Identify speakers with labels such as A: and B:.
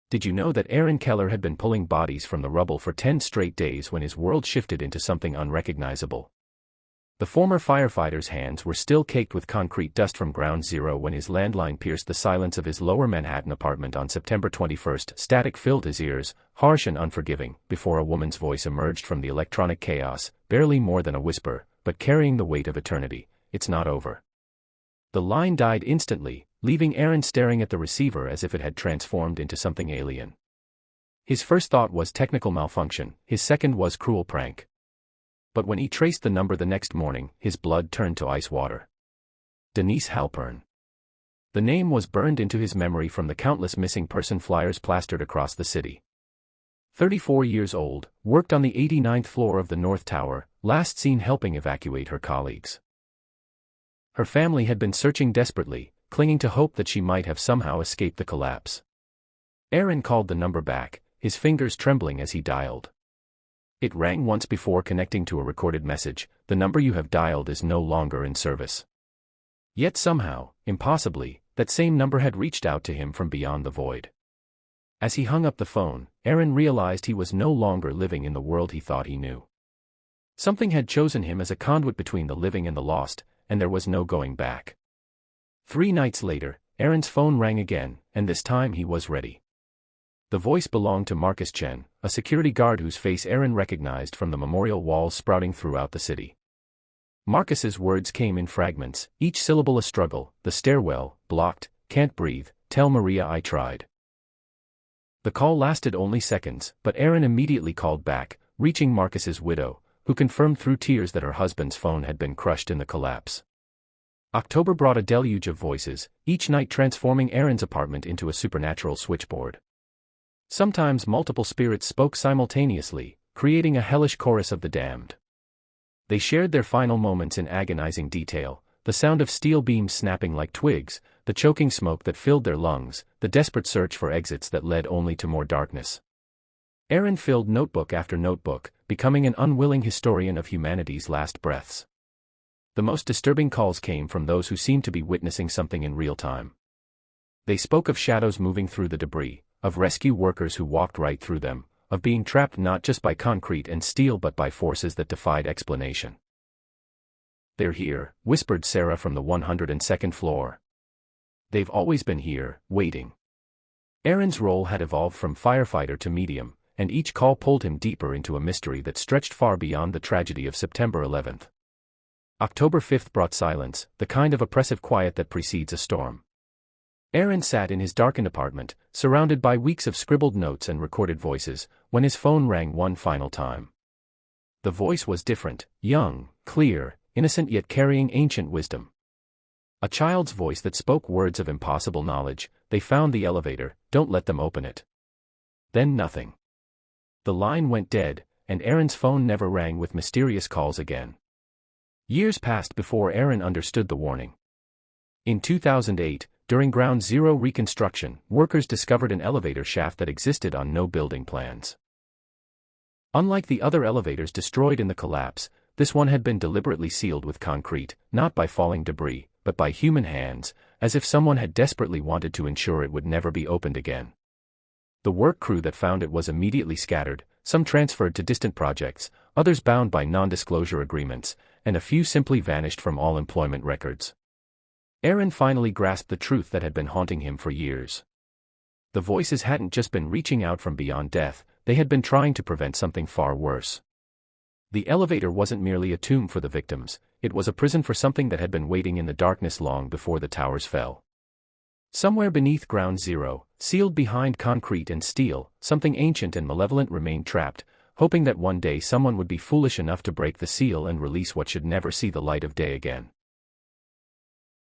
A: Did you know that Aaron Keller had been pulling bodies from the rubble for 10 straight days when his world shifted into something unrecognizable? The former firefighter's hands were still caked with concrete dust from ground zero when his landline pierced the silence of his lower Manhattan apartment on September 21. Static filled his ears, harsh and unforgiving, before a woman's voice emerged from the electronic chaos, barely more than a whisper, but carrying the weight of eternity. "It's not over." The line died instantly, leaving Aaron staring at the receiver as if it had transformed into something alien. His first thought was technical malfunction, his second was cruel prank. But when he traced the number the next morning, his blood turned to ice water. Denise Halpern. The name was burned into his memory from the countless missing person flyers plastered across the city. 34 years old, worked on the 89th floor of the North Tower, last seen helping evacuate her colleagues. Her family had been searching desperately, clinging to hope that she might have somehow escaped the collapse. Aaron called the number back, his fingers trembling as he dialed. It rang once before connecting to a recorded message. "The number you have dialed is no longer in service." Yet somehow, impossibly, that same number had reached out to him from beyond the void. As he hung up the phone, Aaron realized he was no longer living in the world he thought he knew. Something had chosen him as a conduit between the living and the lost, and there was no going back. 3 nights later, Aaron's phone rang again, and this time he was ready. The voice belonged to Marcus Chen, a security guard whose face Aaron recognized from the memorial walls sprouting throughout the city. Marcus's words came in fragments, each syllable a struggle. "The stairwell, blocked, can't breathe, tell Maria I tried." The call lasted only seconds, but Aaron immediately called back, reaching Marcus's widow, who confirmed through tears that her husband's phone had been crushed in the collapse. October brought a deluge of voices, each night transforming Aaron's apartment into a supernatural switchboard. Sometimes multiple spirits spoke simultaneously, creating a hellish chorus of the damned. They shared their final moments in agonizing detail, the sound of steel beams snapping like twigs, the choking smoke that filled their lungs, the desperate search for exits that led only to more darkness. Aaron filled notebook after notebook, becoming an unwilling historian of humanity's last breaths. The most disturbing calls came from those who seemed to be witnessing something in real time. They spoke of shadows moving through the debris, of rescue workers who walked right through them, of being trapped not just by concrete and steel but by forces that defied explanation. "They're here," whispered Sarah from the 102nd floor. "They've always been here, waiting." Aaron's role had evolved from firefighter to medium, and each call pulled him deeper into a mystery that stretched far beyond the tragedy of September 11. October 5 brought silence, the kind of oppressive quiet that precedes a storm. Aaron sat in his darkened apartment, surrounded by weeks of scribbled notes and recorded voices, when his phone rang one final time. The voice was different, young, clear, innocent yet carrying ancient wisdom. A child's voice that spoke words of impossible knowledge. "They found the elevator, don't let them open it." Then nothing. The line went dead, and Aaron's phone never rang with mysterious calls again. Years passed before Aaron understood the warning. In 2008, during Ground Zero reconstruction, workers discovered an elevator shaft that existed on no building plans. Unlike the other elevators destroyed in the collapse, this one had been deliberately sealed with concrete, not by falling debris, but by human hands, as if someone had desperately wanted to ensure it would never be opened again. The work crew that found it was immediately scattered, some transferred to distant projects, others bound by non-disclosure agreements, and a few simply vanished from all employment records. Aaron finally grasped the truth that had been haunting him for years. The voices hadn't just been reaching out from beyond death, they had been trying to prevent something far worse. The elevator wasn't merely a tomb for the victims, it was a prison for something that had been waiting in the darkness long before the towers fell. Somewhere beneath Ground Zero, sealed behind concrete and steel, something ancient and malevolent remained trapped, hoping that one day someone would be foolish enough to break the seal and release what should never see the light of day again.